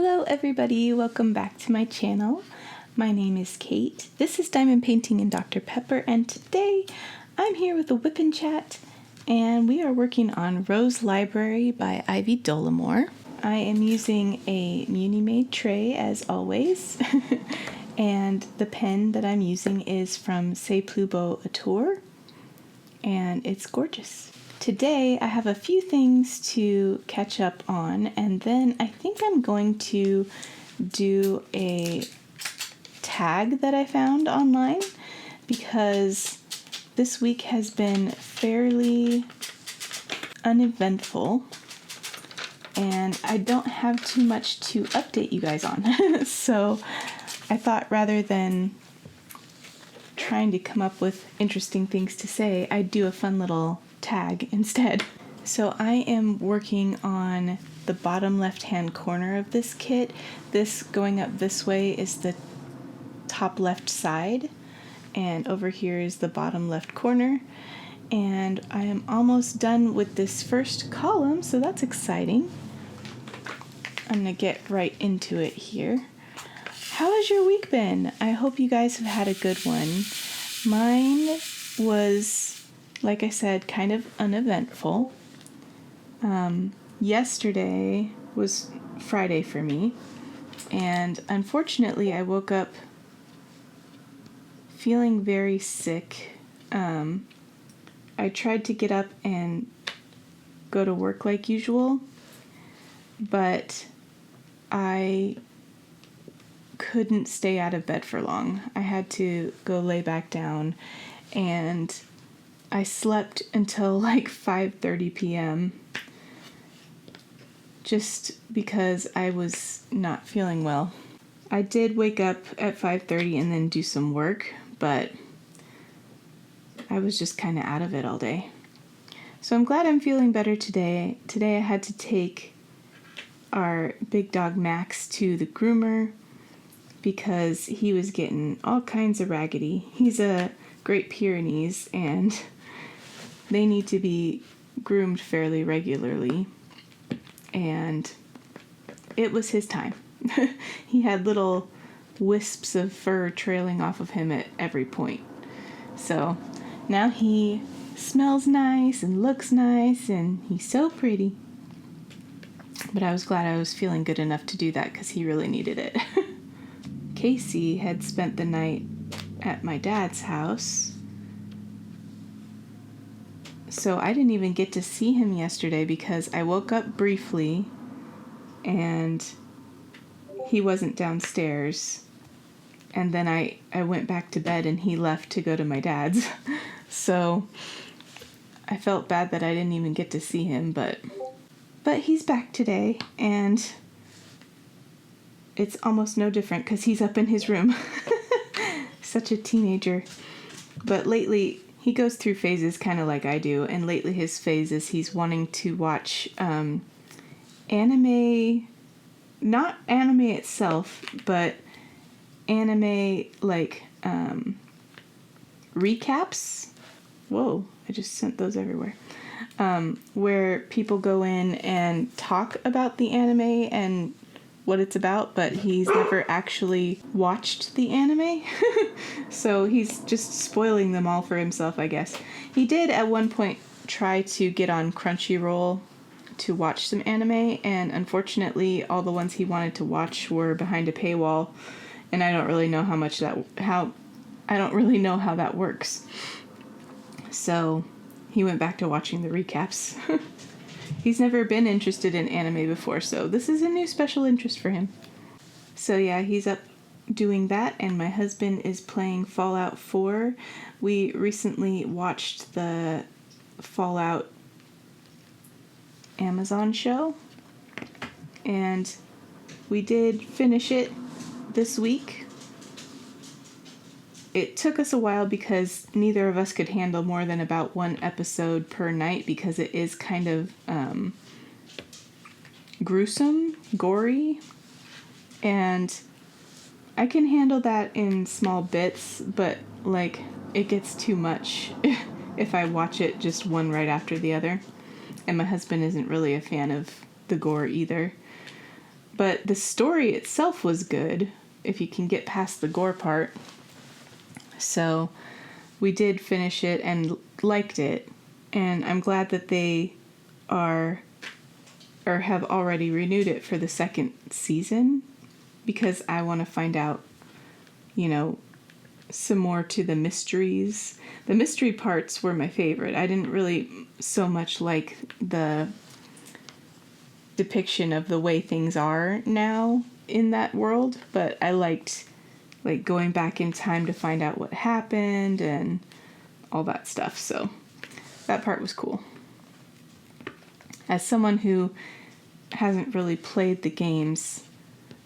Hello everybody, welcome back to my channel. My name is Kate. This is Diamond Painting and Dr. Pepper, and today I'm here with a WIP and chat, and we are working on Rose Library by Ivy Dollamore. I am using a Muni-made tray as always, and the pen that I'm using is from C'est Plus Beau Autour, and it's gorgeous. Today I have a few things to catch up on, and then I think I'm going to do a tag that I found online because this week has been fairly uneventful and I don't have too much to update you guys on. So I thought rather than trying to come up with interesting things to say, I'd do a fun little tag instead. So I am working on the bottom left hand corner of this kit. This going up this way is the top left side, and over here is the bottom left corner, and I am almost done with this first column, so that's exciting. I'm gonna get right into it here. How has your week been? I hope you guys have had a good one. Mine was, like I said, kind of uneventful. Yesterday was Friday for me, and unfortunately I woke up feeling very sick. I tried to get up and go to work like usual, but I couldn't stay out of bed for long. I had to go lay back down, and I slept until like 5:30 p.m. just because I was not feeling well. I did wake up at 5:30 and then do some work, but I was just kind of out of it all day. So I'm glad I'm feeling better today. Today I had to take our big dog Max to the groomer because he was getting all kinds of raggedy. He's a Great Pyrenees, and they need to be groomed fairly regularly, and it was his time. He had little wisps of fur trailing off of him at every point. So now he smells nice and looks nice, and he's so pretty. But I was glad I was feeling good enough to do that because he really needed it. Casey had spent the night at my dad's house, so I didn't even get to see him yesterday because I woke up briefly and he wasn't downstairs, and then I went back to bed and he left to go to my dad's. So I felt bad that I didn't even get to see him, but he's back today, and it's almost no different because he's up in his room. Such a teenager. But lately he goes through phases kind of like I do, and lately his phase is he's wanting to watch anime, not anime itself, but anime like recaps. Whoa, I just sent those everywhere. Where people go in and talk about the anime and what it's about, but he's never actually watched the anime. So he's just spoiling them all for himself, I guess. He did at one point try to get on Crunchyroll to watch some anime, and unfortunately all the ones he wanted to watch were behind a paywall, and I don't really know how that works. So he went back to watching the recaps. He's never been interested in anime before, so this is a new special interest for him. So yeah, he's up doing that, and my husband is playing Fallout 4. We recently watched the Fallout Amazon show, and we did finish it this week. It took us a while because neither of us could handle more than about one episode per night because it is kind of gruesome, gory, and I can handle that in small bits, but like it gets too much if I watch it just one right after the other. And my husband isn't really a fan of the gore either. But the story itself was good, if you can get past the gore part. So we did finish it and liked it. And I'm glad that they are, or have already renewed it for the second season, because I want to find out, some more to the mysteries. The mystery parts were my favorite. I didn't really so much like the depiction of the way things are now in that world, but I liked going back in time to find out what happened and all that stuff. So that part was cool. As someone who hasn't really played the games,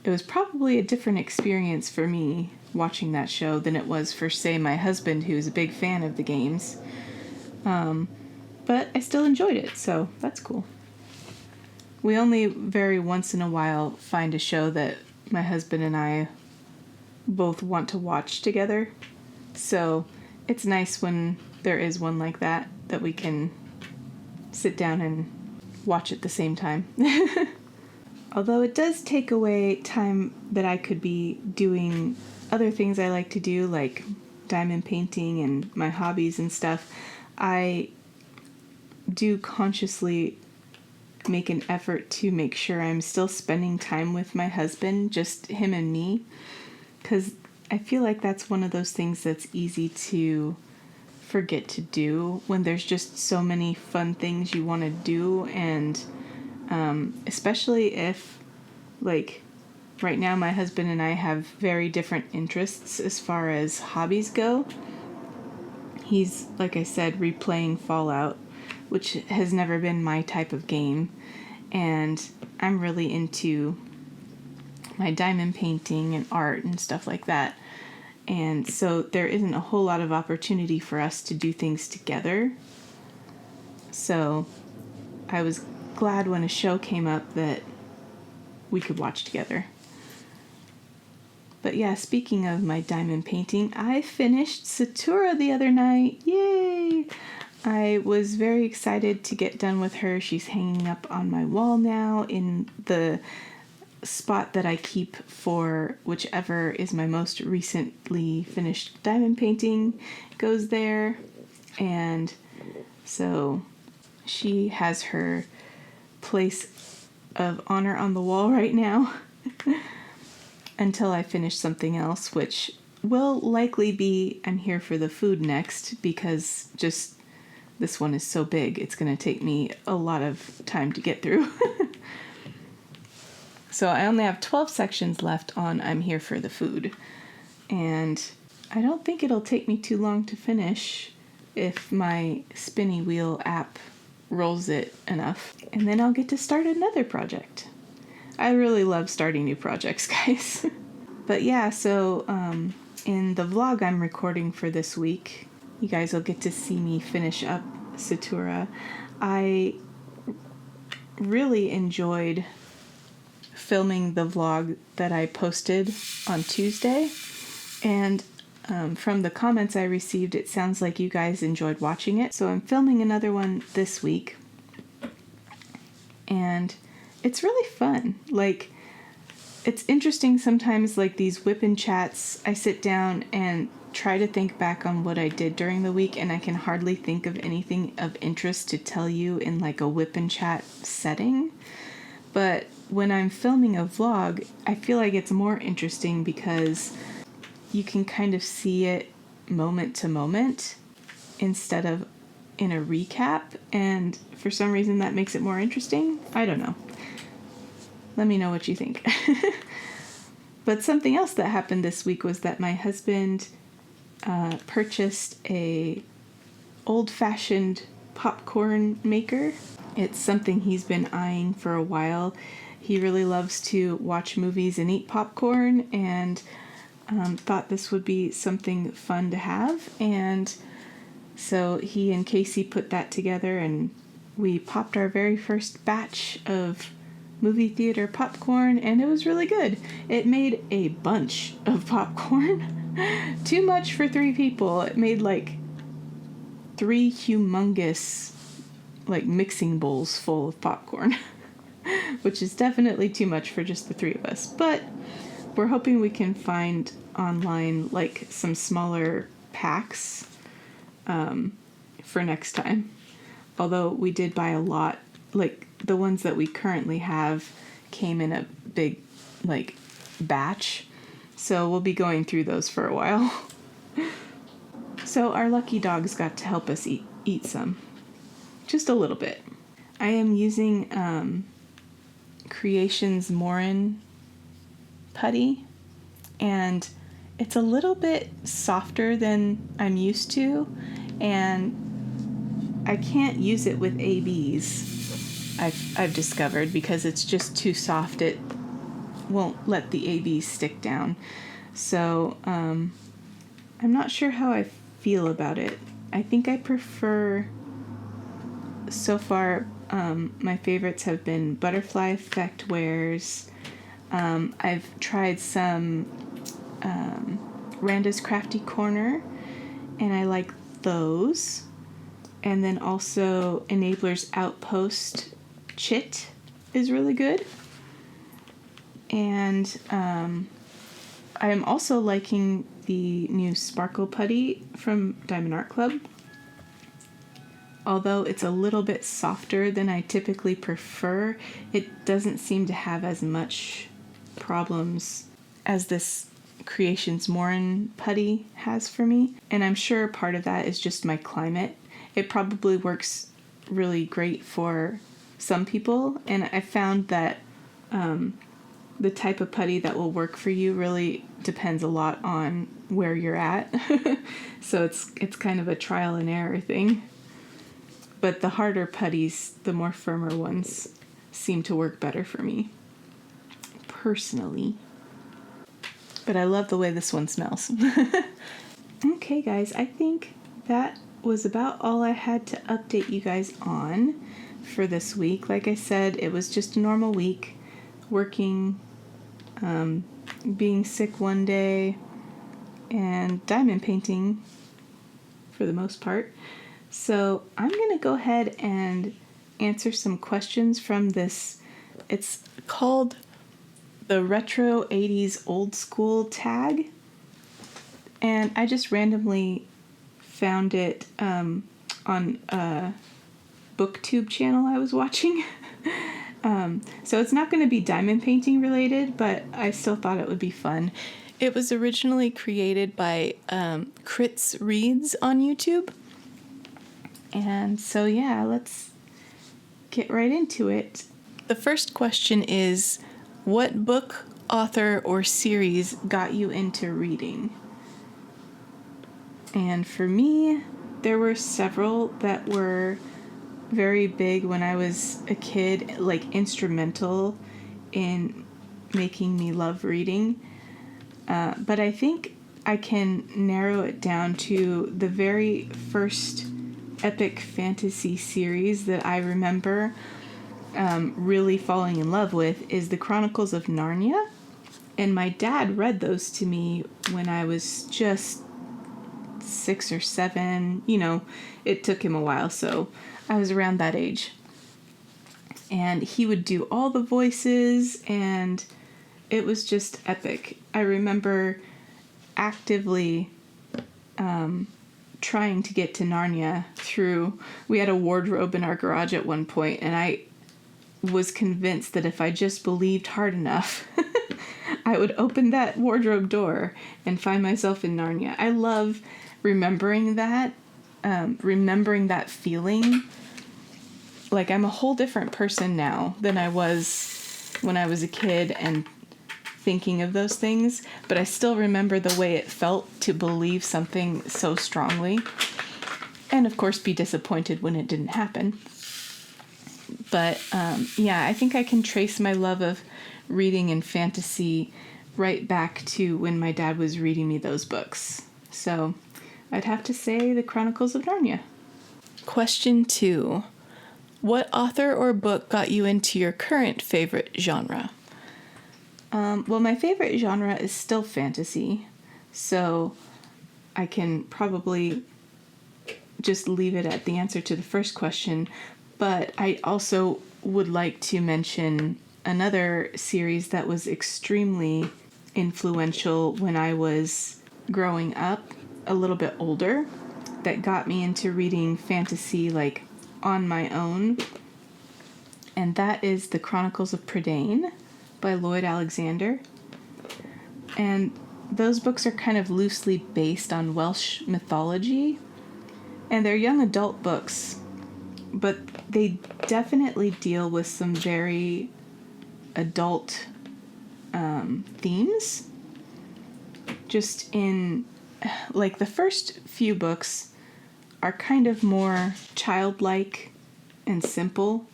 it was probably a different experience for me watching that show than it was for, say, my husband, who's a big fan of the games. But I still enjoyed it, so that's cool. We only very once in a while find a show that my husband and I both want to watch together. So it's nice when there is one like that we can sit down and watch at the same time. Although it does take away time that I could be doing other things I like to do, like diamond painting and my hobbies and stuff, I do consciously make an effort to make sure I'm still spending time with my husband, just him and me, because I feel like that's one of those things that's easy to forget to do when there's just so many fun things you want to do. And especially if, right now my husband and I have very different interests as far as hobbies go. He's, like I said, replaying Fallout, which has never been my type of game, and I'm really into my diamond painting and art and stuff like that. And so there isn't a whole lot of opportunity for us to do things together. So I was glad when a show came up that we could watch together. But yeah, speaking of my diamond painting, I finished Satura the other night. Yay! I was very excited to get done with her. She's hanging up on my wall now in the spot that I keep for whichever is my most recently finished diamond painting goes there. And so she has her place of honor on the wall right now until I finish something else, which will likely be I'm here for the food next, because just this one is so big, it's going to take me a lot of time to get through. So I only have 12 sections left on I'm here for the food. And I don't think it'll take me too long to finish if my spinny wheel app rolls it enough. And then I'll get to start another project. I really love starting new projects, guys. But yeah, so in the vlog I'm recording for this week, you guys will get to see me finish up Satura. I really enjoyed filming the vlog that I posted on Tuesday, and from the comments I received, it sounds like you guys enjoyed watching it. So I'm filming another one this week, and it's really fun. It's interesting sometimes, these WIP chats, I sit down and try to think back on what I did during the week, and I can hardly think of anything of interest to tell you in a WIP chat setting. But when I'm filming a vlog, I feel like it's more interesting because you can kind of see it moment to moment instead of in a recap, and for some reason that makes it more interesting. I don't know. Let me know what you think. But something else that happened this week was that my husband purchased a old-fashioned popcorn maker. It's something he's been eyeing for a while. He really loves to watch movies and eat popcorn, and thought this would be something fun to have. And so he and Casey put that together, and we popped our very first batch of movie theater popcorn, and it was really good. It made a bunch of popcorn. Too much for 3 people. It made 3 humongous mixing bowls full of popcorn. which is definitely too much for just the 3 of us. But we're hoping we can find online like some smaller packs for next time. Although we did buy a lot, like the ones that we currently have came in a big like batch. So we'll be going through those for a while. So our lucky dogs got to help us eat some. Just a little bit. I am using Creations Morin putty, and it's a little bit softer than I'm used to, and I can't use it with ABs, I've discovered, because it's just too soft. It won't let the ABs stick down. So I'm not sure how I feel about it. I think I prefer, so far, my favorites have been Butterfly Effect wares. I've tried some Randa's Crafty Corner, and I like those. And then also Enabler's Outpost Chit is really good. And I am also liking the new Sparkle Putty from Diamond Art Club. Although it's a little bit softer than I typically prefer, it doesn't seem to have as much problems as this Creations Morin putty has for me. And I'm sure part of that is just my climate. It probably works really great for some people, and I found that the type of putty that will work for you really depends a lot on where you're at. So it's kind of a trial and error thing. But the harder putties, the more firmer ones, seem to work better for me, personally. But I love the way this one smells. Okay, guys, I think that was about all I had to update you guys on for this week. Like I said, it was just a normal week, working, being sick one day, and diamond painting for the most part. So I'm going to go ahead and answer some questions from this. It's called the Retro 80s Old School tag. And I just randomly found it on a BookTube channel I was watching. So it's not going to be diamond painting related, but I still thought it would be fun. It was originally created by Crits Reads on YouTube. And so, yeah, let's get right into it. The first question is, what book, author, or series got you into reading? And for me, there were several that were very big when I was a kid, like instrumental in making me love reading. But I think I can narrow it down to the very first epic fantasy series that I remember really falling in love with is the Chronicles of Narnia. And my dad read those to me when I was just 6 or 7. You know, it took him a while, so I was around that age. And he would do all the voices, and it was just epic. I remember actively trying to get to Narnia we had a wardrobe in our garage at one point, and I was convinced that if I just believed hard enough, I would open that wardrobe door and find myself in Narnia. I love remembering that feeling. Like, I'm a whole different person now than I was when I was a kid and thinking of those things, but I still remember the way it felt to believe something so strongly, and of course be disappointed when it didn't happen. But yeah, I think I can trace my love of reading and fantasy right back to when my dad was reading me those books. So I'd have to say the Chronicles of Narnia. Question 2. What author or book got you into your current favorite genre? Well, my favorite genre is still fantasy, so I can probably just leave it at the answer to the first question, but I also would like to mention another series that was extremely influential when I was growing up, a little bit older, that got me into reading fantasy like on my own. And that is the Chronicles of Narnia by Lloyd Alexander. And those books are kind of loosely based on Welsh mythology. And they're young adult books, but they definitely deal with some very adult themes. Just in, like, the first few books are kind of more childlike and simple.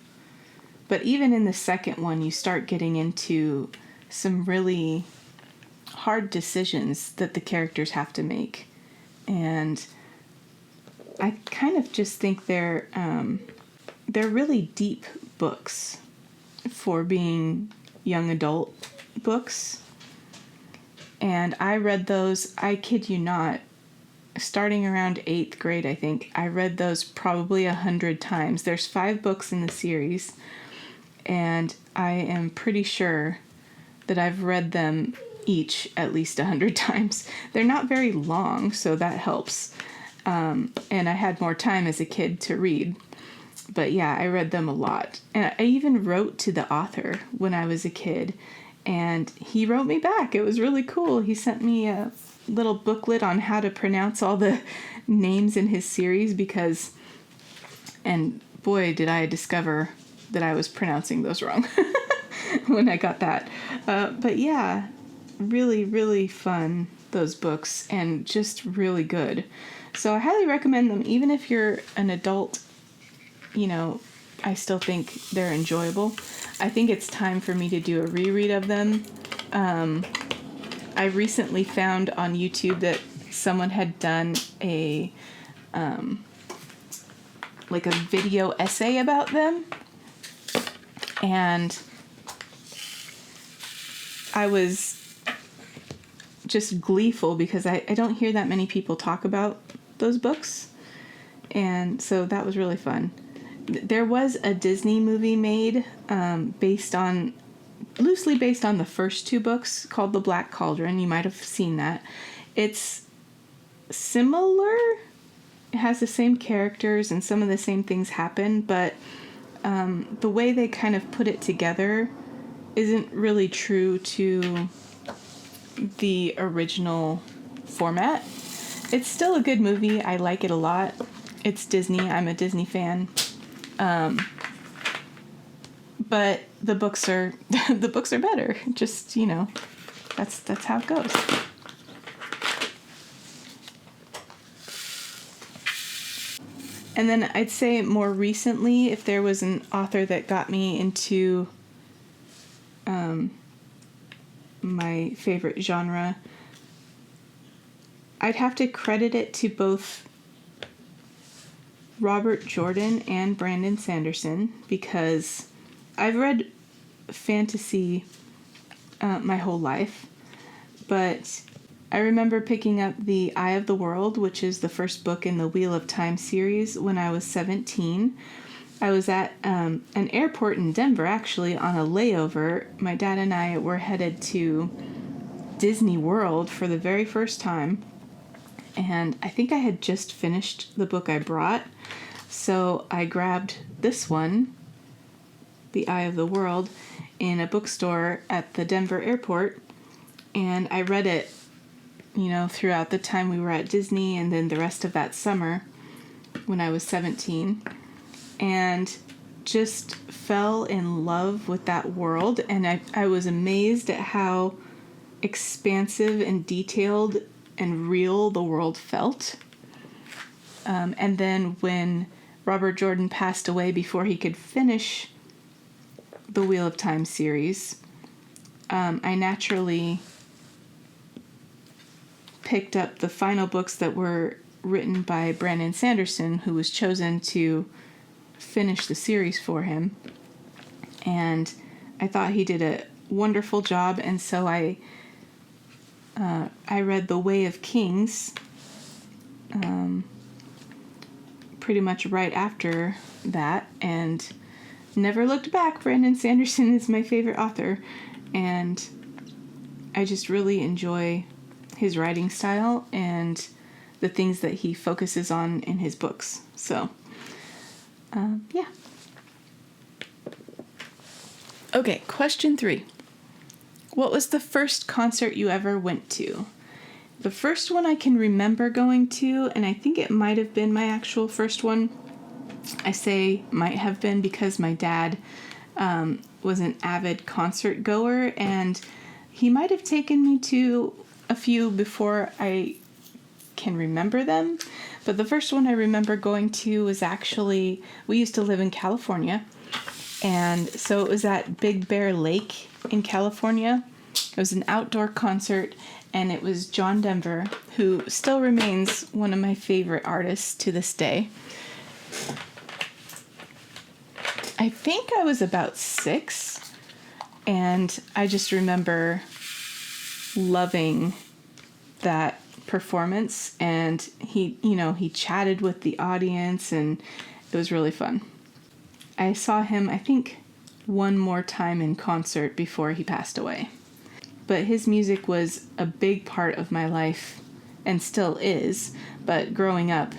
But even in the second one, you start getting into some really hard decisions that the characters have to make. And I kind of just think they're really deep books for being young adult books. And I read those, I kid you not, starting around 8th grade, I think. I read those probably 100 times. There's 5 books in the series, and I am pretty sure that I've read them each at least 100 times. They're not very long, so that helps. And I had more time as a kid to read. But yeah, I read them a lot. And I even wrote to the author when I was a kid, and he wrote me back. It was really cool. He sent me a little booklet on how to pronounce all the names in his series because, and boy, did I discover that I was pronouncing those wrong when I got that. But yeah, really, really fun, those books, and just really good. So I highly recommend them, even if you're an adult. You know, I still think they're enjoyable. I think it's time for me to do a reread of them. I recently found on YouTube that someone had done a video essay about them, and I was just gleeful because I don't hear that many people talk about those books, and so that was really fun. There was a Disney movie made loosely based on the first 2 books called The Black Cauldron. You might have seen that. It's similar. It has the same characters and some of the same things happen, but the way they kind of put it together isn't really true to the original format. It's still a good movie. I like it a lot. It's Disney. I'm a Disney fan. But the books are better. Just, you know, that's how it goes. And then I'd say more recently, if there was an author that got me into my favorite genre, I'd have to credit it to both Robert Jordan and Brandon Sanderson, because I've read fantasy my whole life, but I remember picking up The Eye of the World, which is the first book in the Wheel of Time series, when I was 17. I was at an airport in Denver, actually, on a layover. My dad and I were headed to Disney World for the very first time, and I think I had just finished the book I brought, so I grabbed this one, The Eye of the World, in a bookstore at the Denver airport, and I read it, you know, throughout the time we were at Disney, and then the rest of that summer when I was 17, and just fell in love with that world. And I was amazed at how expansive and detailed and real the world felt. And then when Robert Jordan passed away before he could finish the Wheel of Time series, I naturally picked up the final books that were written by Brandon Sanderson, who was chosen to finish the series for him. And I thought he did a wonderful job, and so I read The Way of Kings pretty much right after that, and never looked back. Brandon Sanderson is my favorite author, and I just really enjoy his writing style and the things that he focuses on in his books. So, yeah. Okay, question 3. What was the first concert you ever went to? The first one I can remember going to, and I think it might have been my actual first one. I say might have been because my dad was an avid concert goer, and he might have taken me to a few before I can remember them. But the first one I remember going to was actually, we used to live in California, and so it was at Big Bear Lake in California. It was an outdoor concert, and it was John Denver, who still remains one of my favorite artists to this day. I think I was about 6, and I just remember loving that performance, and he chatted with the audience, and it was really fun. I saw him, I think, one more time in concert before he passed away. But his music was a big part of my life, and still is, but growing up,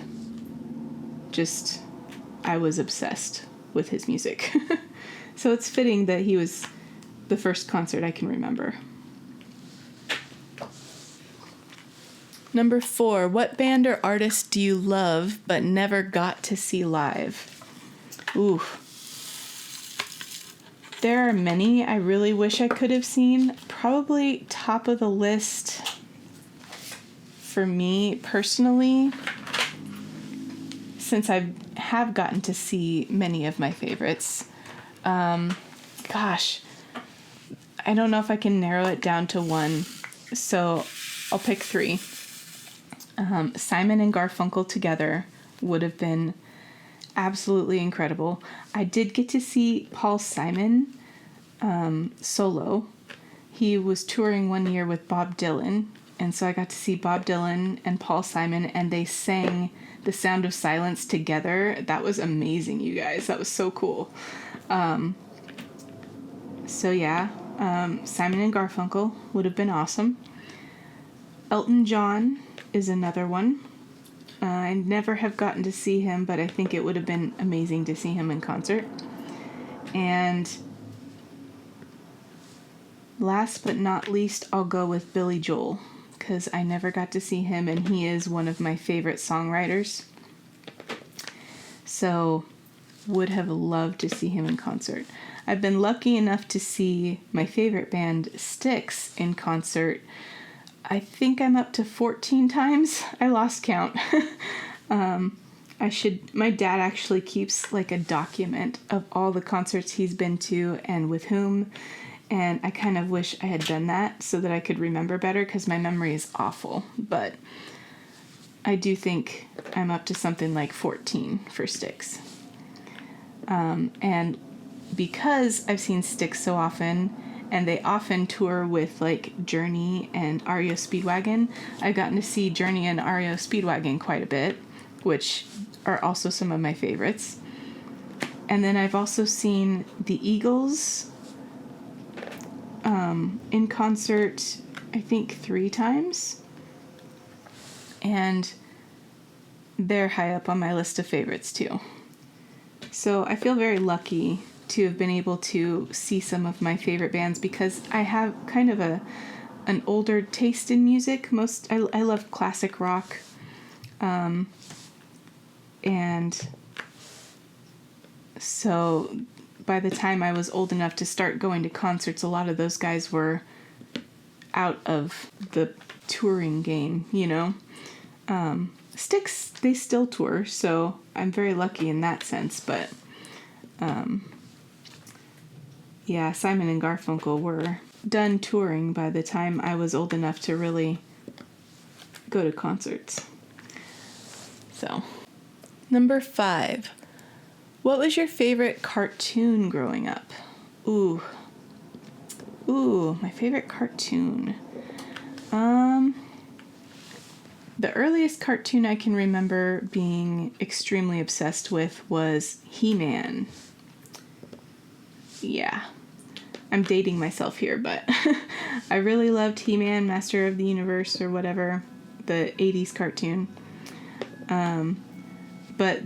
I was obsessed with his music. So it's fitting that he was the first concert I can remember. Number 4, what band or artist do you love but never got to see live? Ooh. There are many I really wish I could have seen. Probably top of the list for me personally, since I have gotten to see many of my favorites. Gosh, I don't know if I can narrow it down to one, so I'll pick 3. Simon and Garfunkel together would have been absolutely incredible. I did get to see Paul Simon solo. He was touring one year with Bob Dylan, and so I got to see Bob Dylan and Paul Simon, and they sang The Sound of Silence together. That was amazing, you guys. That was so cool. Simon and Garfunkel would have been awesome. Elton John is another one. I never have gotten to see him, but I think it would have been amazing to see him in concert. And last but not least, I'll go with Billy Joel, because I never got to see him, and he is one of my favorite songwriters. So, would have loved to see him in concert. I've been lucky enough to see my favorite band, Styx, in concert. I think I'm up to 14 times. I lost count. My dad actually keeps like a document of all the concerts he's been to and with whom, and I kind of wish I had done that so that I could remember better, because my memory is awful. But I do think I'm up to something like 14 for Styx. And because I've seen Styx so often, and they often tour with like Journey and REO Speedwagon, I've gotten to see Journey and REO Speedwagon quite a bit, which are also some of my favorites. And then I've also seen the Eagles in concert, I think 3 times. And they're high up on my list of favorites too. So I feel very lucky to have been able to see some of my favorite bands, because I have kind of an older taste in music. I love classic rock, and so by the time I was old enough to start going to concerts, a lot of those guys were out of the touring game, Styx, they still tour, so I'm very lucky in that sense, but Simon and Garfunkel were done touring by the time I was old enough to really go to concerts. So, number 5. What was your favorite cartoon growing up? Ooh, my favorite cartoon. The earliest cartoon I can remember being extremely obsessed with was He-Man. yeah, I'm dating myself here, but I really loved He-Man, Master of the Universe, or whatever, the 80s cartoon. But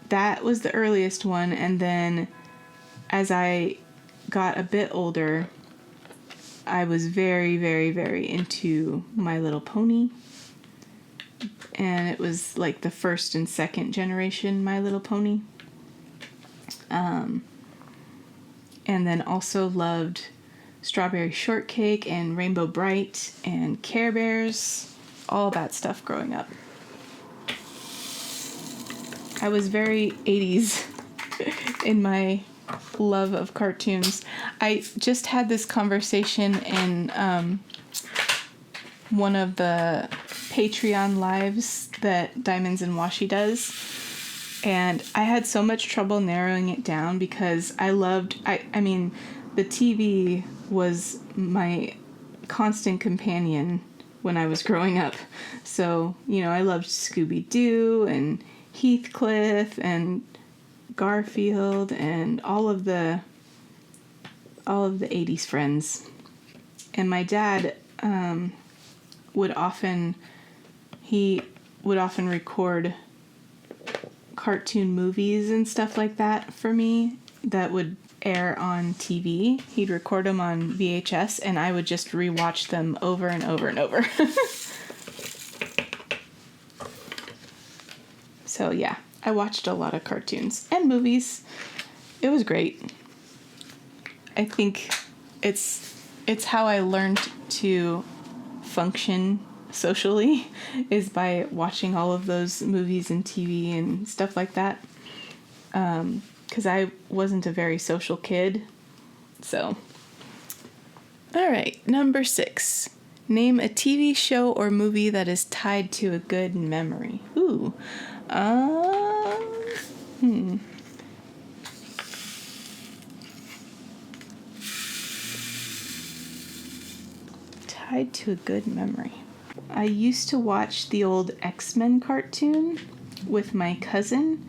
that was the earliest one, and then as I got a bit older, I was very, very, very into My Little Pony. And it was like the first and second generation My Little Pony. And then also loved Strawberry Shortcake and Rainbow Bright and Care Bears, all that stuff growing up. I was very 80s in my love of cartoons. I just had this conversation in one of the Patreon lives that Diamonds and Washi does, and I had so much trouble narrowing it down because I mean the TV was my constant companion when I was growing up. So, I loved Scooby-Doo and Heathcliff and Garfield and all of the 80s friends. And my dad would often record cartoon movies and stuff like that for me that would air on TV. He'd record them on VHS, and I would just rewatch them over and over and over. So yeah, I watched a lot of cartoons and movies. It was great. I think it's how I learned to function socially, is by watching all of those movies and TV and stuff like that. Because I wasn't a very social kid. So, all right, number 6. Name a TV show or movie that is tied to a good memory. Ooh. Tied to a good memory. I used to watch the old X-Men cartoon with my cousin,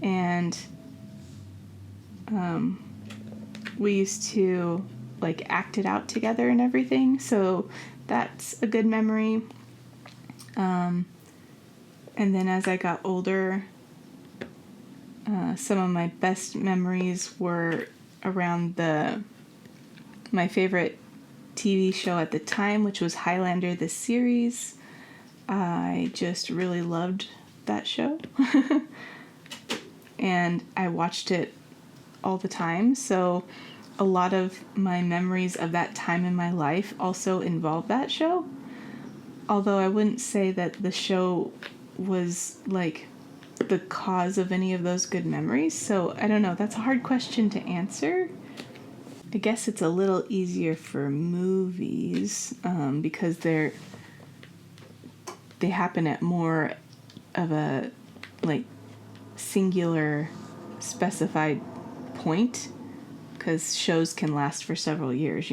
and we used to act it out together and everything, so that's a good memory. And then as I got older, some of my best memories were around my favorite TV show at the time, which was Highlander the series. I just really loved that show. And I watched it all the time, so a lot of my memories of that time in my life also involve that show. Although I wouldn't say that the show was the cause of any of those good memories, so I don't know, that's a hard question to answer. I guess it's a little easier for movies because they happen at more of a singular specified point, because shows can last for several years,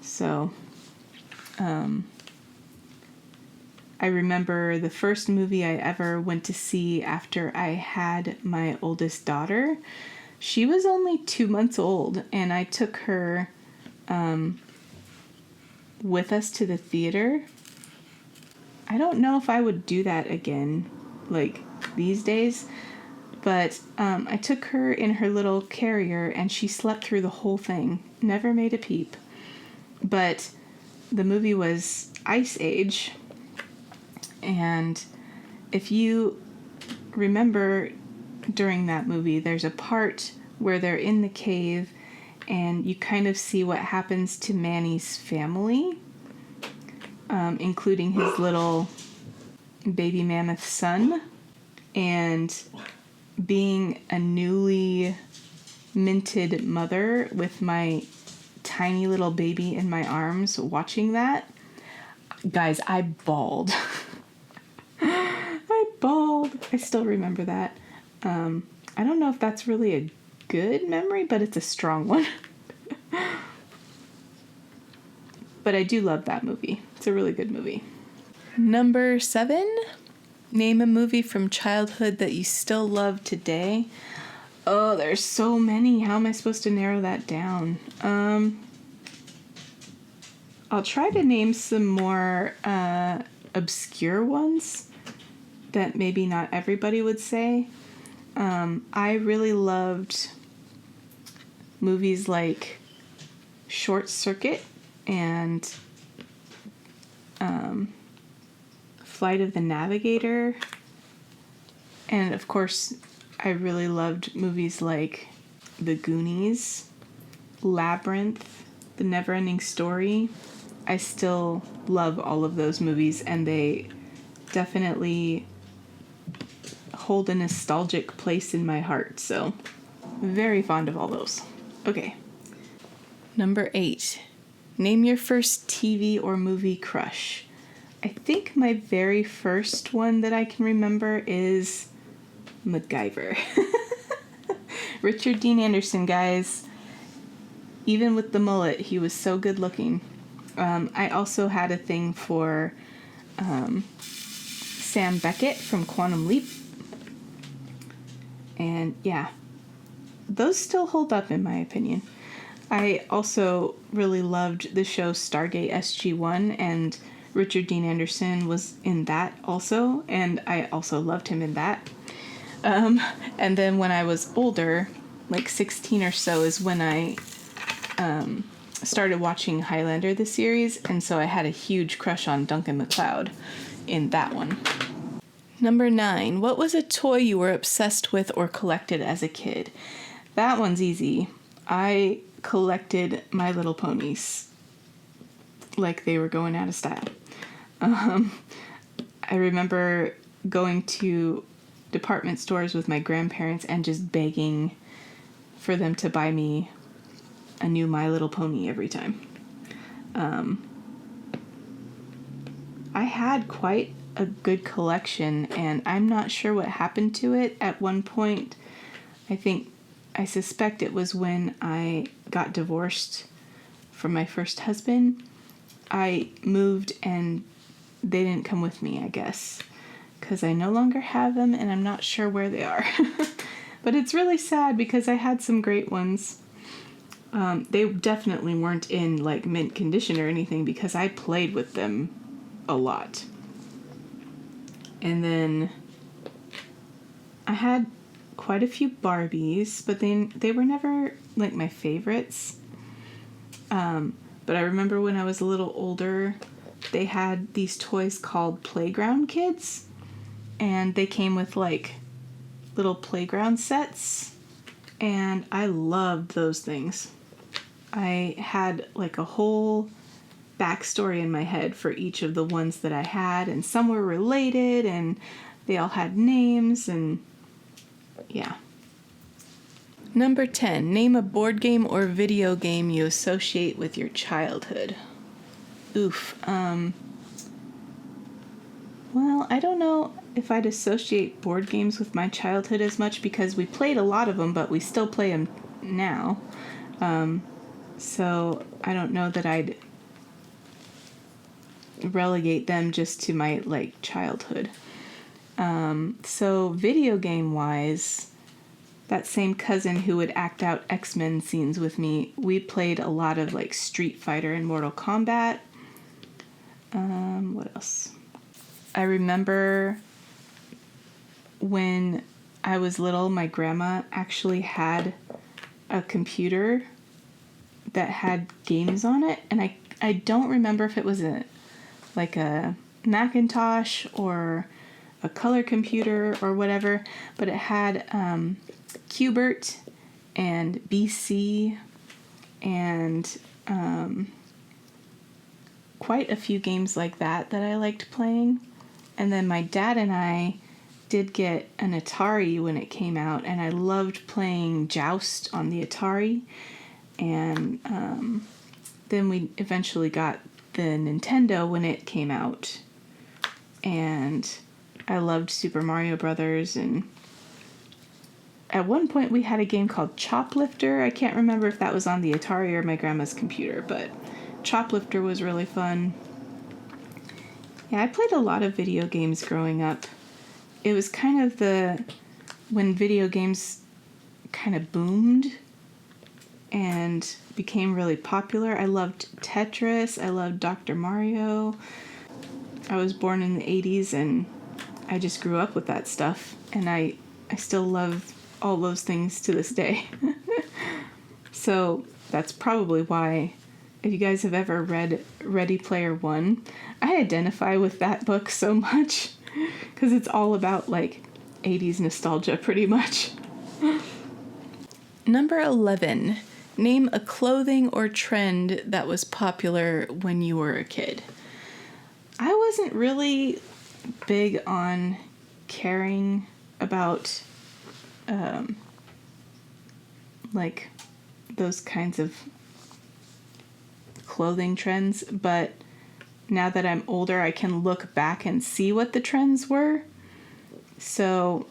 So I remember the first movie I ever went to see after I had my oldest daughter. She was only 2 months old, and I took her with us to the theater. I don't know if I would do that again, these days, but I took her in her little carrier, and she slept through the whole thing, never made a peep. But the movie was Ice Age, and if you remember during that movie, there's a part where they're in the cave and you kind of see what happens to Manny's family, including his little baby mammoth son. And being a newly minted mother with my tiny little baby in my arms watching that, guys, I bawled. I still remember that. I don't know if that's really a good memory, but it's a strong one. But I do love that movie. It's a really good movie. Number 7, name a movie from childhood that you still love today. Oh, there's so many. How am I supposed to narrow that down? I'll try to name some more obscure ones that maybe not everybody would say. I really loved movies like Short Circuit and Flight of the Navigator. And of course, I really loved movies like The Goonies, Labyrinth, The Neverending Story. I still love all of those movies, and they definitely hold a nostalgic place in my heart, so very fond of all those. Okay. Number 8. Name your first TV or movie crush. I think my very first one that I can remember is MacGyver. Richard Dean Anderson, guys. Even with the mullet, he was so good looking. I also had a thing for Sam Beckett from Quantum Leap. And yeah, those still hold up in my opinion. I also really loved the show Stargate SG-1, and Richard Dean Anderson was in that also, and I also loved him in that. And then when I was older, like 16 or so, is when I started watching Highlander, the series, and so I had a huge crush on Duncan MacLeod in that one. Number 9. What was a toy you were obsessed with or collected as a kid? That one's easy. I collected My Little Ponies like they were going out of style. I remember going to department stores with my grandparents and just begging for them to buy me a new My Little Pony every time. I had quite a good collection, and I'm not sure what happened to it at one point. I suspect it was when I got divorced from my first husband. I moved and they didn't come with me, I guess, because I no longer have them and I'm not sure where they are. But it's really sad because I had some great ones. They definitely weren't in like mint condition or anything because I played with them a lot. And then I had quite a few Barbies, but they were never like my favorites. But I remember when I was a little older, they had these toys called Playground Kids, and they came with like little playground sets, and I loved those things. I had like a whole backstory in my head for each of the ones that I had, and some were related, and they all had names, and yeah. Number 10. Name a board game or video game you associate with your childhood. Oof. Well, I don't know if I'd associate board games with my childhood as much because we played a lot of them, but we still play them now. So I don't know that I'd relegate them just to my like childhood. So video game wise, that same cousin who would act out X-Men scenes with me, we played a lot of like Street Fighter and Mortal Kombat. What else? I remember when I was little, my grandma actually had a computer that had games on it, and I don't remember if it was a Macintosh or a color computer or whatever, but it had Qbert and BC and quite a few games like that I liked playing. And then my dad and I did get an Atari when it came out, and I loved playing Joust on the Atari. And then we eventually got the Nintendo when it came out, and I loved Super Mario Brothers. And at one point we had a game called Choplifter. I can't remember if that was on the Atari or my grandma's computer, but Choplifter was really fun. Yeah, I played a lot of video games growing up. It was kind of when video games kind of boomed and became really popular. I loved Tetris. I loved Dr. Mario. I was born in the 80s and I just grew up with that stuff. And I still love all those things to this day. So that's probably why, if you guys have ever read Ready Player One, I identify with that book so much because it's all about like 80s nostalgia pretty much. Number 11. Name a clothing or trend that was popular when you were a kid. I wasn't really big on caring about like those kinds of clothing trends, but now that I'm older, I can look back and see what the trends were. So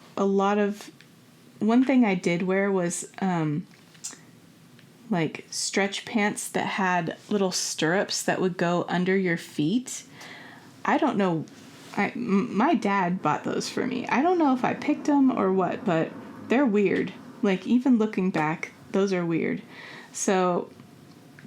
one thing I did wear was like stretch pants that had little stirrups that would go under your feet. I don't know. My dad bought those for me. I don't know if I picked them or what, but they're weird. Like, even looking back, those are weird. So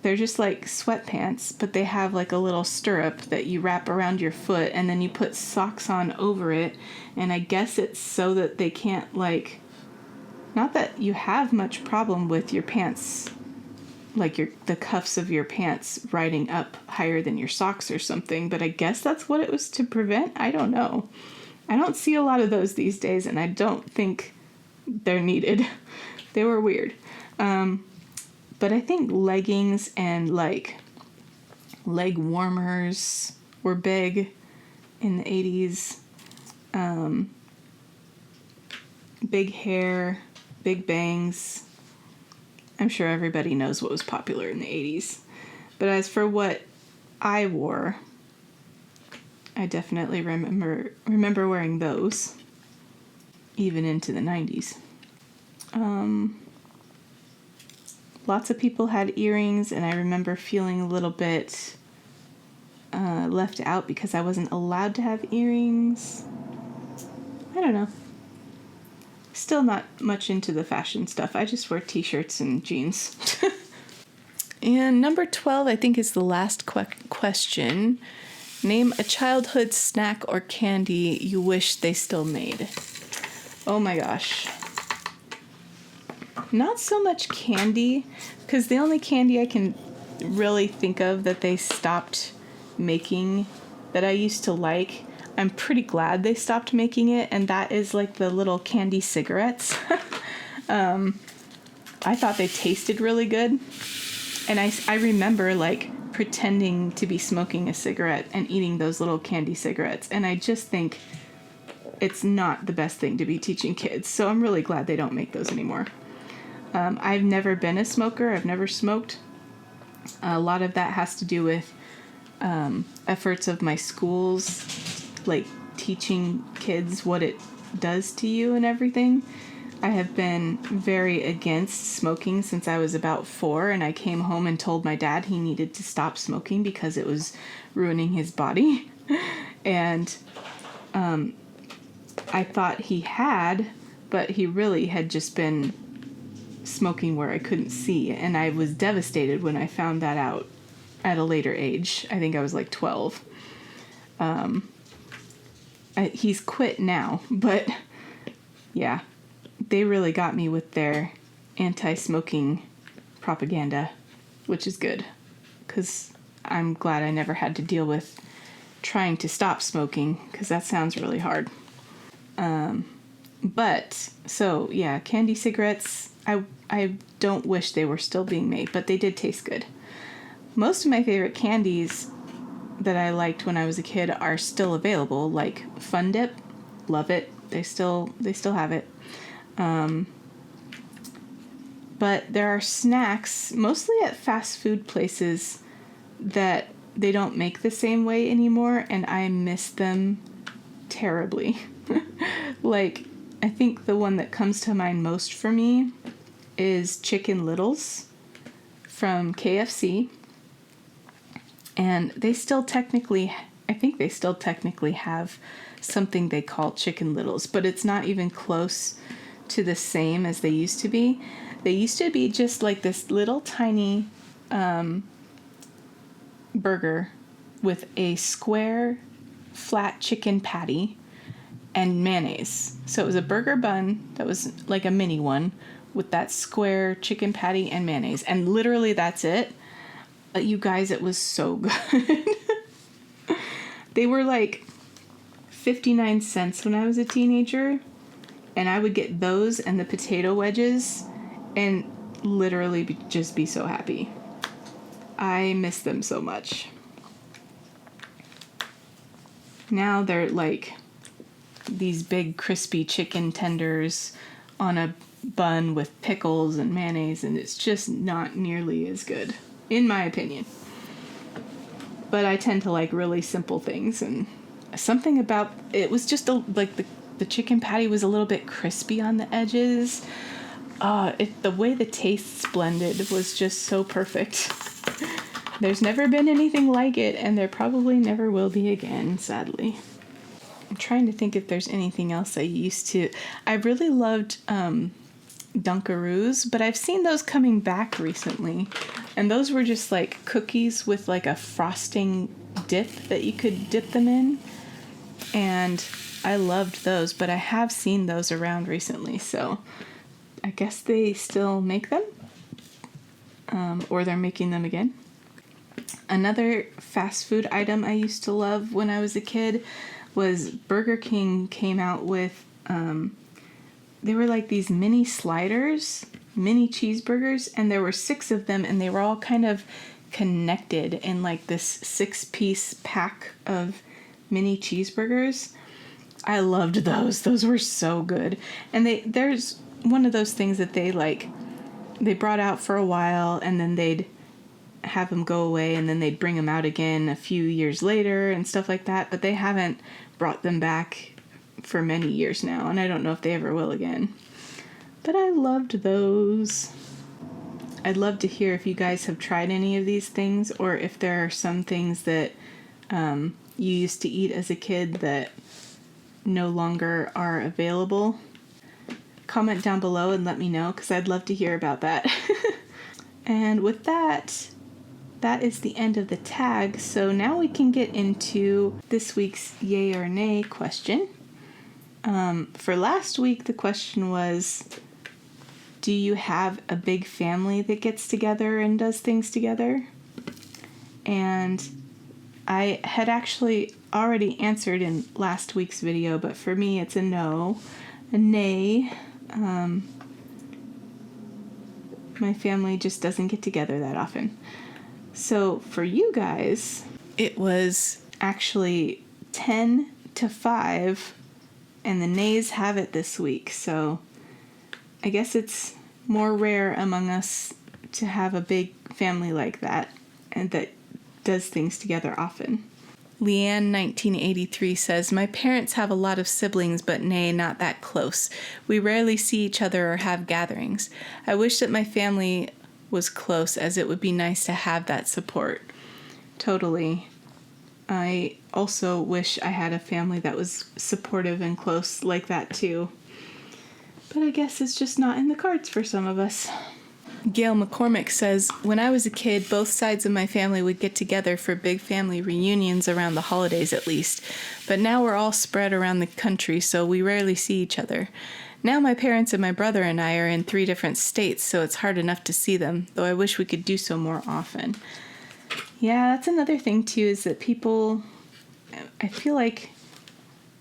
they're just like sweatpants, but they have like a little stirrup that you wrap around your foot and then you put socks on over it. And I guess it's so that they can't like, not that you have much problem with your pants, like the cuffs of your pants riding up higher than your socks or something, but I guess that's what it was to prevent. I don't know. I don't see a lot of those these days, and I don't think they're needed. They were weird. But I think leggings and like leg warmers were big in the 80s. Big hair, big bangs. I'm sure everybody knows what was popular in the 80s. But as for what I wore, I definitely remember wearing those, even into the 90s. Lots of people had earrings, and I remember feeling a little bit left out because I wasn't allowed to have earrings. I don't know. Still not much into the fashion stuff. I just wear t-shirts and jeans. And number 12, I think, is the last question. Name a childhood snack or candy you wish they still made. Oh my gosh. Not so much candy, because the only candy I can really think of that they stopped making that I used to like, I'm pretty glad they stopped making it, and that is like the little candy cigarettes. I thought they tasted really good, and I remember like pretending to be smoking a cigarette and eating those little candy cigarettes, and I just think it's not the best thing to be teaching kids, so I'm really glad they don't make those anymore. I've never been a smoker. I've never smoked. A lot of that has to do with efforts of my schools, like teaching kids what it does to you and everything. I have been very against smoking since I was about 4, and I came home and told my dad he needed to stop smoking because it was ruining his body. And I thought he had, but he really had just been smoking where I couldn't see, and I was devastated when I found that out at a later age. I think I was like 12. He's quit now, but yeah, they really got me with their anti-smoking propaganda, which is good, because I'm glad I never had to deal with trying to stop smoking, because that sounds really hard. But, so, yeah, candy cigarettes, I don't wish they were still being made, but they did taste good. Most of my favorite candies that I liked when I was a kid are still available, like Fun Dip. Love it. They still have it. But there are snacks, mostly at fast food places, that they don't make the same way anymore, and I miss them terribly. Like, I think the one that comes to mind most for me is Chicken Littles from KFC. And they still technically, I think they still technically have something they call Chicken Littles, but it's not even close to the same as they used to be. They used to be just like this little tiny burger with a square flat chicken patty and mayonnaise. So it was a burger bun that was like a mini one with that square chicken patty and mayonnaise. And literally that's it. You guys, it was so good. They were like 59 cents when I was a teenager. And I would get those and the potato wedges and literally just be so happy. I miss them so much. Now they're like these big crispy chicken tenders on a bun with pickles and mayonnaise, and it's just not nearly as good, in my opinion. But I tend to like really simple things, and something about it was just like the chicken patty was a little bit crispy on the edges. The way the tastes blended was just so perfect. There's never been anything like it, and there probably never will be again, sadly. I'm trying to think if there's anything else I used to. I really loved Dunkaroos, but I've seen those coming back recently. And those were just like cookies with like a frosting dip that you could dip them in. And I loved those, but I have seen those around recently, so I guess they still make them. Or they're making them again. Another fast food item I used to love when I was a kid was Burger King came out with, they were like these mini sliders, mini cheeseburgers, and there were 6 of them, and they were all kind of connected in like this 6-piece pack of mini cheeseburgers. I loved those. Those were so good. And there's one of those things that they brought out for a while, and then they'd have them go away, and then they'd bring them out again a few years later and stuff like that, but they haven't brought them back for many years now, and I don't know if they ever will again. But I loved those. I'd love to hear if you guys have tried any of these things, or if there are some things that you used to eat as a kid that no longer are available. Comment down below and let me know, because I'd love to hear about that. And with that is the end of the tag. So now we can get into this week's yay or nay question. For last week, the question was, do you have a big family that gets together and does things together? And I had actually already answered in last week's video, but for me it's a no, a nay. My family just doesn't get together that often. So for you guys, it was actually 10-5, and the nays have it this week. So I guess it's more rare among us to have a big family like that, and that does things together often. Leanne 1983 says, my parents have a lot of siblings, but nay, not that close. We rarely see each other or have gatherings. I wish that my family was close, as it would be nice to have that support. Totally. I also wish I had a family that was supportive and close like that too. But I guess it's just not in the cards for some of us. Gail McCormick says, when I was a kid, both sides of my family would get together for big family reunions around the holidays at least. But now we're all spread around the country, so we rarely see each other. Now my parents and my brother and I are in 3 different states, so it's hard enough to see them, though I wish we could do so more often. Yeah, that's another thing too, is that people, I feel like,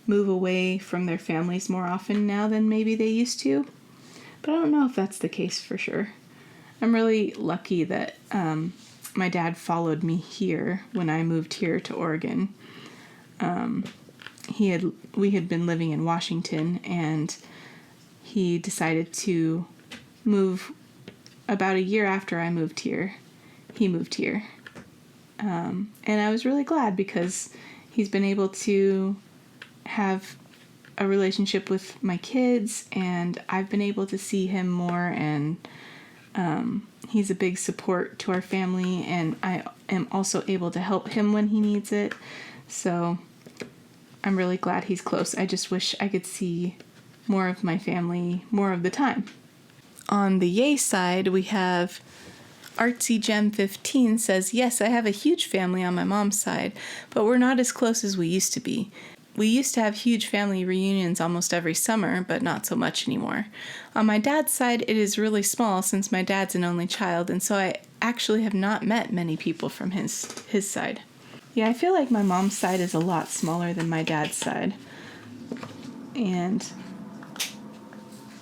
move away from their families more often now than maybe they used to. But I don't know if that's the case for sure. I'm really lucky that my dad followed me here when I moved here to Oregon. We had been living in Washington, and he decided to move about a year after I moved here. He moved here. And I was really glad, because he's been able to have a relationship with my kids, and I've been able to see him more, and he's a big support to our family, and I am also able to help him when he needs it. So I'm really glad he's close. I just wish I could see more of my family more of the time. On the yay side, we have Artsy Gem 15 says, yes, I have a huge family on my mom's side, but we're not as close as we used to be. We used to have huge family reunions almost every summer, but not so much anymore. On my dad's side, it is really small since my dad's an only child, and so I actually have not met many people from his side. Yeah, I feel like my mom's side is a lot smaller than my dad's side. And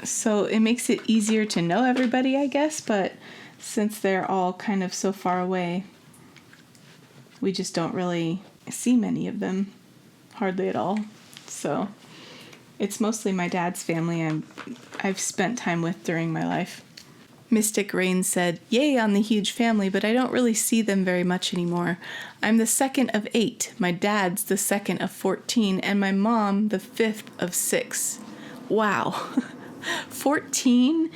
so it makes it easier to know everybody, I guess, but since they're all kind of so far away, we just don't really see many of them, hardly at all. So it's mostly my dad's family I've spent time with during my life. Mystic Rain said, yay on the huge family, but I don't really see them very much anymore. I'm the second of 8. My dad's the second of 14, and my mom the 5th of 6. Wow. 14?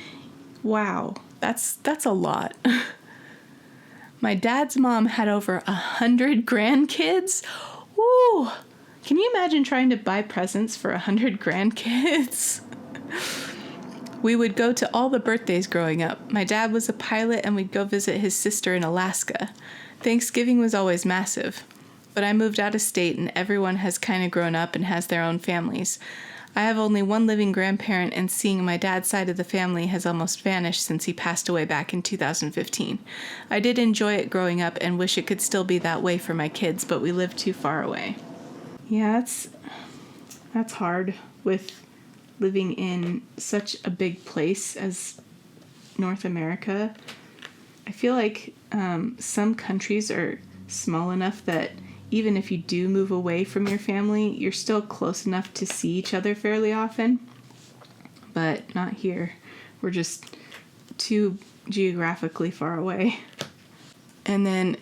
Wow. That's a lot. My dad's mom had over 100 grandkids. Woo! Can you imagine trying to buy presents for 100 grandkids? We would go to all the birthdays growing up. My dad was a pilot and we'd go visit his sister in Alaska. Thanksgiving was always massive. But I moved out of state and everyone has kind of grown up and has their own families. I have only one living grandparent, and seeing my dad's side of the family has almost vanished since he passed away back in 2015. I did enjoy it growing up and wish it could still be that way for my kids, but we live too far away. Yeah, that's hard with living in such a big place as North America. I feel like some countries are small enough that even if you do move away from your family, you're still close enough to see each other fairly often. But not here. We're just too geographically far away. And then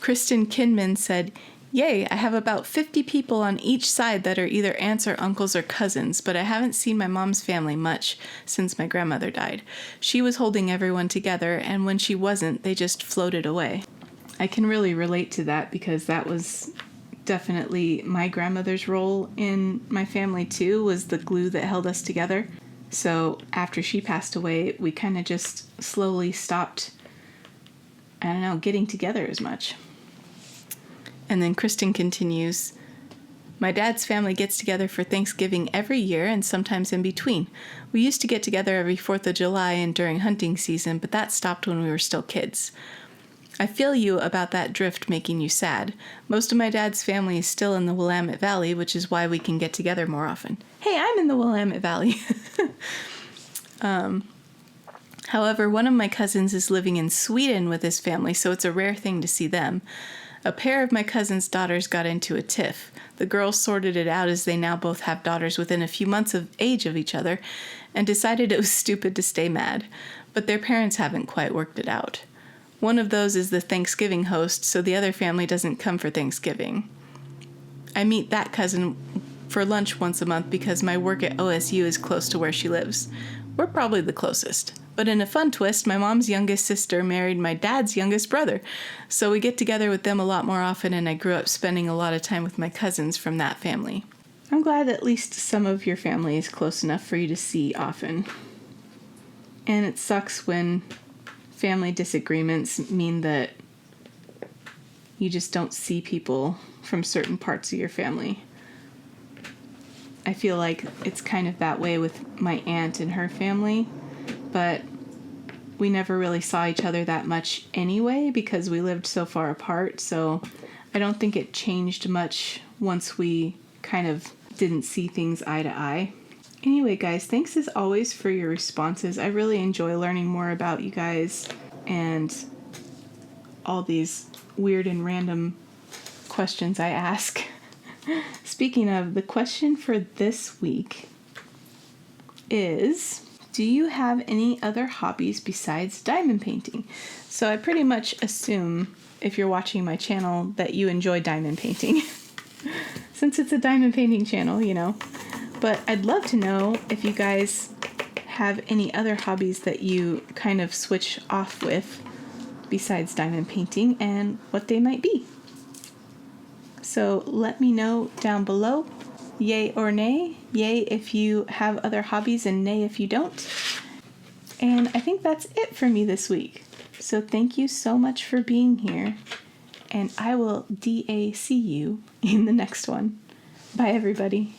Kristen Kinman said, yay, I have about 50 people on each side that are either aunts or uncles or cousins, but I haven't seen my mom's family much since my grandmother died. She was holding everyone together, and when she wasn't, they just floated away. I can really relate to that because that was definitely my grandmother's role in my family too, was the glue that held us together. So after she passed away, we kind of just slowly stopped, getting together as much. And then Kristen continues, my dad's family gets together for Thanksgiving every year and sometimes in between. We used to get together every 4th of July and during hunting season, but that stopped when we were still kids. I feel you about that drift making you sad. Most of my dad's family is still in the Willamette Valley, which is why we can get together more often. Hey, I'm in the Willamette Valley. However, one of my cousins is living in Sweden with his family, so it's a rare thing to see them. A pair of my cousin's daughters got into a tiff. The girls sorted it out as they now both have daughters within a few months of age of each other and decided it was stupid to stay mad, but their parents haven't quite worked it out. One of those is the Thanksgiving host, so the other family doesn't come for Thanksgiving. I meet that cousin for lunch once a month because my work at OSU is close to where she lives. We're probably the closest. But in a fun twist, my mom's youngest sister married my dad's youngest brother, so we get together with them a lot more often, and I grew up spending a lot of time with my cousins from that family. I'm glad at least some of your family is close enough for you to see often. And it sucks when family disagreements mean that you just don't see people from certain parts of your family. I feel like it's kind of that way with my aunt and her family, but we never really saw each other that much anyway because we lived so far apart, so I don't think it changed much once we kind of didn't see things eye to eye. Anyway, guys, thanks as always for your responses. I really enjoy learning more about you guys and all these weird and random questions I ask. Speaking of, the question for this week is, do you have any other hobbies besides diamond painting? So I pretty much assume, if you're watching my channel, that you enjoy diamond painting. Since it's a diamond painting channel, But I'd love to know if you guys have any other hobbies that you kind of switch off with besides diamond painting and what they might be. So let me know down below. Yay or nay. Yay if you have other hobbies, and nay if you don't. And I think that's it for me this week. So thank you so much for being here, and I will DAC you in the next one. Bye, everybody.